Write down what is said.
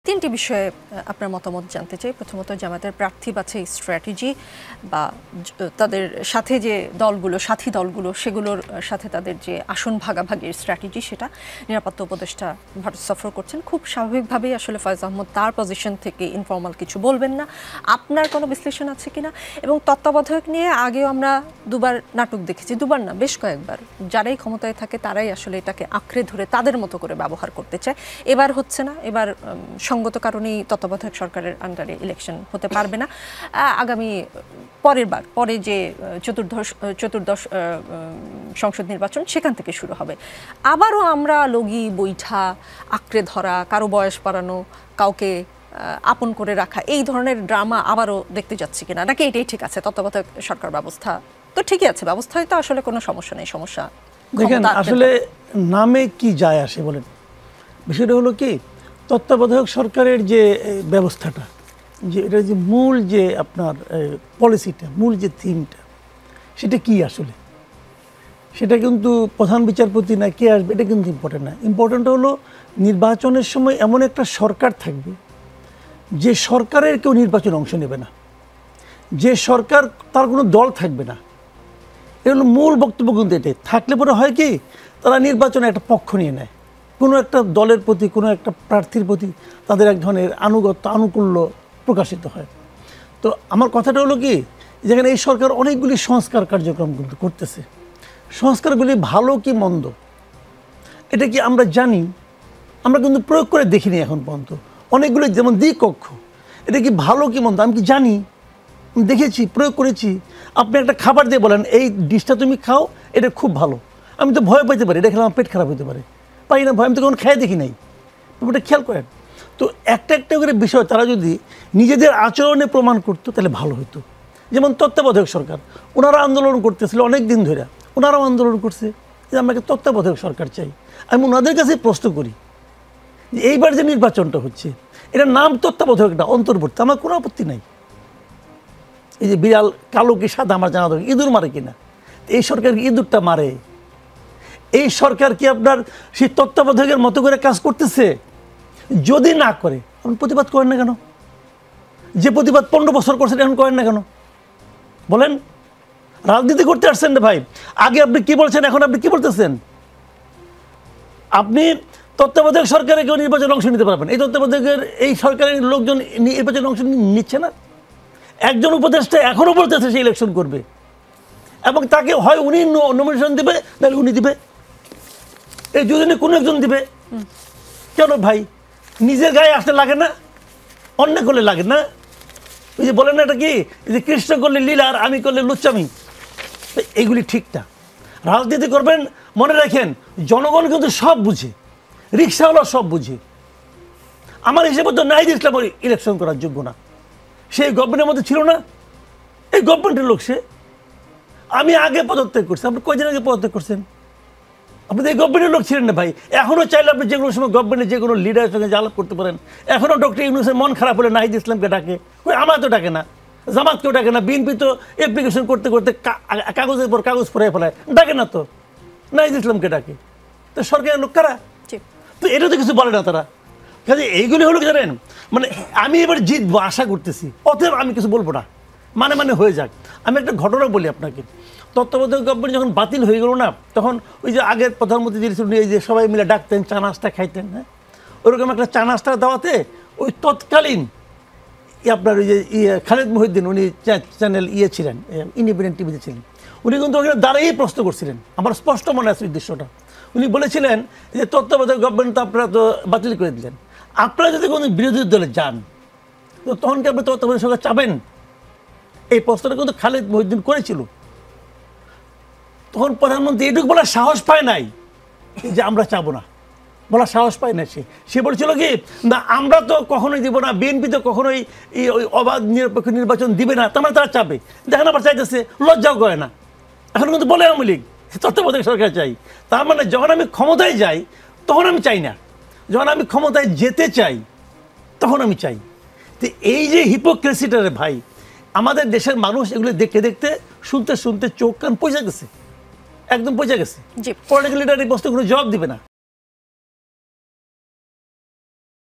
তিনটি বিষয়ে আপনার মতামত জানতে চাই। প্রথমত জামায়াতের প্রার্থী বাছাই স্ট্র্যাটেজি বা তাদের সাথে যে দলগুলো, সাথী দলগুলো, সেগুলোর সাথে তাদের যে আসন ভাগাভাগির স্ট্র্যাটেজি, সেটা নিরাপত্তা উপদেষ্টা ভারত সফর করছেন। খুব স্বাভাবিকভাবেই আসলে ফয়েজ আহমদ তার পজিশন থেকে ইনফর্মাল কিছু বলবেন না। আপনার কোনো বিশ্লেষণ আছে কিনা? এবং তত্ত্বাবধায়ক নিয়ে আগেও আমরা দুবার নাটক দেখেছি, দুবার না বেশ কয়েকবার। যারাই ক্ষমতায় থাকে তারাই আসলে এটাকে আঁকড়ে ধরে তাদের মতো করে ব্যবহার করতে চায়। এবার হচ্ছে না, এবার সঙ্গত কারণেই তত্ত্বাবধায়ক সরকারের আন্ডারে ইলেকশন হতে পারবে না। আগামী পরে যে চতুর্দশ সংসদ নির্বাচন, সেখান থেকে শুরু হবে। আবারও আমরা লগি বৈঠা, আঁকড়ে ধরা, কারো বয়স বাড়ানো, কাউকে আপন করে রাখা, এই ধরনের ড্রামা আবারও দেখতে যাচ্ছি কিনা, নাকি এটাই ঠিক আছে? তত্ত্বাবধায়ক সরকার ব্যবস্থা তো ঠিকই আছে, ব্যবস্থায় তো আসলে কোনো সমস্যা নেই। সমস্যা দেখেন, আসলে নামে কি যায় আসে বলেন। বিষয়টা হলো কি, তত্ত্বাবধায়ক সরকারের যে ব্যবস্থাটা, যে এটা যে মূল যে আপনার পলিসিটা, মূল যে থিমটা, সেটা কি আসলে, সেটা কিন্তু প্রধান বিচারপতি না কে আসবে এটা কিন্তু ইম্পর্টেন্ট না। ইম্পর্টেন্ট হলো নির্বাচনের সময় এমন একটা সরকার থাকবে যে সরকারের কেউ নির্বাচনে অংশ নেবে না, যে সরকার তার কোনো দল থাকবে না। এটা হলো মূল বক্তব্য। কিন্তু এটাই থাকলে পরে হয় কি, তারা নির্বাচনে একটা পক্ষ নিয়ে নেয়, কোনো একটা দলের প্রতি, কোনো একটা প্রার্থীর প্রতি তাদের এক ধরনের আনুগত্য, আনুকূল্য প্রকাশিত হয়। তো আমার কথাটা হলো কি, যেখানে এই সরকার অনেকগুলি সংস্কার কার্যক্রম কিন্তু করতেছে, সংস্কারগুলি ভালো কি মন্দ এটা কি আমরা জানি? আমরা কিন্তু প্রয়োগ করে দেখিনি এখন পর্যন্ত। অনেকগুলি যেমন দ্বিকক্ষ, এটা কি ভালো কি মন্দ আমি কি জানি? দেখেছি, প্রয়োগ করেছি। আপনি একটা খাবার দিয়ে বলেন এই ডিশটা তুমি খাও, এটা খুব ভালো, আমি তো ভয় পেতে পারি, এটা খেলে আমার পেট খারাপ হতে পারে, পাই না ভয়, আমি তো কোনো খেয়ে দেখি নাই। ওটা খেয়াল করেন তো, একটা একটা করে বিষয় তারা যদি নিজেদের আচরণে প্রমাণ করতো তাহলে ভালো হতো। যেমন তত্ত্বাবধায়ক সরকার, ওনারা আন্দোলন করতেছিল অনেক দিন ধরে, ওনারাও আন্দোলন করছে যে আমাকে তত্ত্বাবধায়ক সরকার চাই। আমি ওনাদের কাছে প্রশ্ন করি যে এইবার যে নির্বাচনটা হচ্ছে, এটা নাম তত্ত্বাবধায়ক না, অন্তর্বর্তী, আমার কোনো আপত্তি নাই। এই যে বিড়াল কালো কি সাদা আমার জানা দরকার, ইঁদুর মারে কিনা? এই সরকার কি ইঁদুরটা মারে? এই সরকার কি আপনার সেই তত্ত্বাবধায়কের মতো করে কাজ করতেছে? যদি না করে আপনি প্রতিবাদ করেন না কেন? যে প্রতিবাদ 15 বছর করছেন এখন করেন না কেন বলেন? রাজনীতি করতে আসছেন না ভাই। আগে আপনি কি বলছেন, এখন আপনি কি বলতেছেন? আপনি তত্ত্বাবধায়ক সরকারে কেউ নির্বাচনে অংশ নিতে পারবেন, এই তত্ত্বাবধায়কের এই সরকারের লোকজন নির্বাচনে অংশ নিচ্ছে না। একজন উপদেষ্টা এখনও বলতেছে সে ইলেকশন করবে, এবং তাকে হয় উনি নমিনেশন দিবে, নাহলে উনি দিবে, এই দুজনে কোনো একজন দিবে। কেন ভাই? নিজের গায়ে আসতে লাগে না, অন্য করলে লাগে না? ওই যে বলেন না, এটা কি যে কৃষ্ণ করলে লীলা আর আমি করলে লুচ্চামি, এইগুলি ঠিক না। রাজনীতি করবেন, মনে রাখেন জনগণ কিন্তু সব বুঝে, রিক্সাওয়ালা সব বুঝে। আমার হিসেবে তো নাই ইসলাম ইলেকশন করার যোগ্য না, সেই গভর্নমেন্টের মধ্যে ছিল না, এই গভর্নমেন্টের লোক সে। আমি আগে পদত্যাগ করছি, আপনি কয়দিন আগে পদত্যাগ করছেন? আপনি তো এই গভর্নমেন্টের লোক ছিলেন না ভাই। এখনও চাইলে আপনি যে কোনো সময় গভর্নমেন্টের যে কোনো লিডারের সঙ্গে আলাপ করতে পারেন। এখনও ডক্টর ইউনূসের মন খারাপ হলে নাহিদ ইসলামকে ডাকে, ওই আমার তো ডাকে না, জামাতকেও ডাকে না, বিএনপি তো অ্যাপ্লিকেশন করতে করতে কাগজের পর কাগজ পড়ে ফেলায়, ডাকে না তো, নাহিদ ইসলামকে ডাকে। তো সরকারের লোক কারা? তো এটা তো কিছু বলে না তারা। কাজে এইগুলি হলো কি জানেন, মানে আমি এবার জিতবো আশা করতেছি, অতএব আমি কিছু বলবো না, মানে হয়ে যাক। আমি একটা ঘটনা বলি আপনাকে। তত্ত্বাবধায়ক গভর্নমেন্ট যখন বাতিল হয়ে গেল না, তখন ওই যে আগের প্রধানমন্ত্রী যিনি ছিলেন, এই যে সবাই মিলে ডাকতেন, চা নাস্তা খাইতেন, হ্যাঁ, ওরকম একটা চা নাস্তা দেওয়াতে ওই তৎকালীন আপনার ওই যে খালেদ মহিউদ্দিন, উনি চ্যানেল ছিলেন, ইন্ডিপেন্ডেন্ট টিভিতে ছিলেন, উনি কিন্তু ওখানে দাঁড়িয়েই প্রশ্ন করছিলেন, আমার স্পষ্ট মনে আছে দৃশ্যটা। উনি বলেছিলেন যে তত্ত্বাবধায়ক গভর্নমেন্ট তো আপনারা তো বাতিল করে দিলেন, আপনারা যদি কোনো বিরোধী দলে যান তো তখন কি আপনি তত্ত্বাবধায়ক সরকার চাবেন? এই প্রশ্নটা কিন্তু খালেদ মহিউদ্দিন করেছিল। তখন প্রধানমন্ত্রী এটুকু বলার সাহস পায় নাই যে আমরা চাবো না, বলার সাহস পায় না। সে বলছিল কি না, আমরা তো কখনোই দিব না, বিএনপি তো কখনোই ওই অবাধ নিরপেক্ষ নির্বাচন দিবে না, তারা চাবে। দেখেন আবার চাইতেছে, লজ্জাও করে না। এখন কিন্তু বলে আওয়ামী লীগ তত্ত্বাবধায়ক সরকার চাই। তার মানে যখন আমি ক্ষমতায় যাই তখন আমি চাই না, যখন আমি ক্ষমতায় যেতে চাই তখন আমি চাই। তো এই যে হিপোক্রেসিটারে ভাই, আমাদের দেশের মানুষ এগুলো দেখতে দেখতে, শুনতে শুনতে চোখ কান পয়সা গেছে, একদম পয়সা গেছে। পলিটিক্যাল লিডার এই বস্তুগুলো জবাব দিবে না।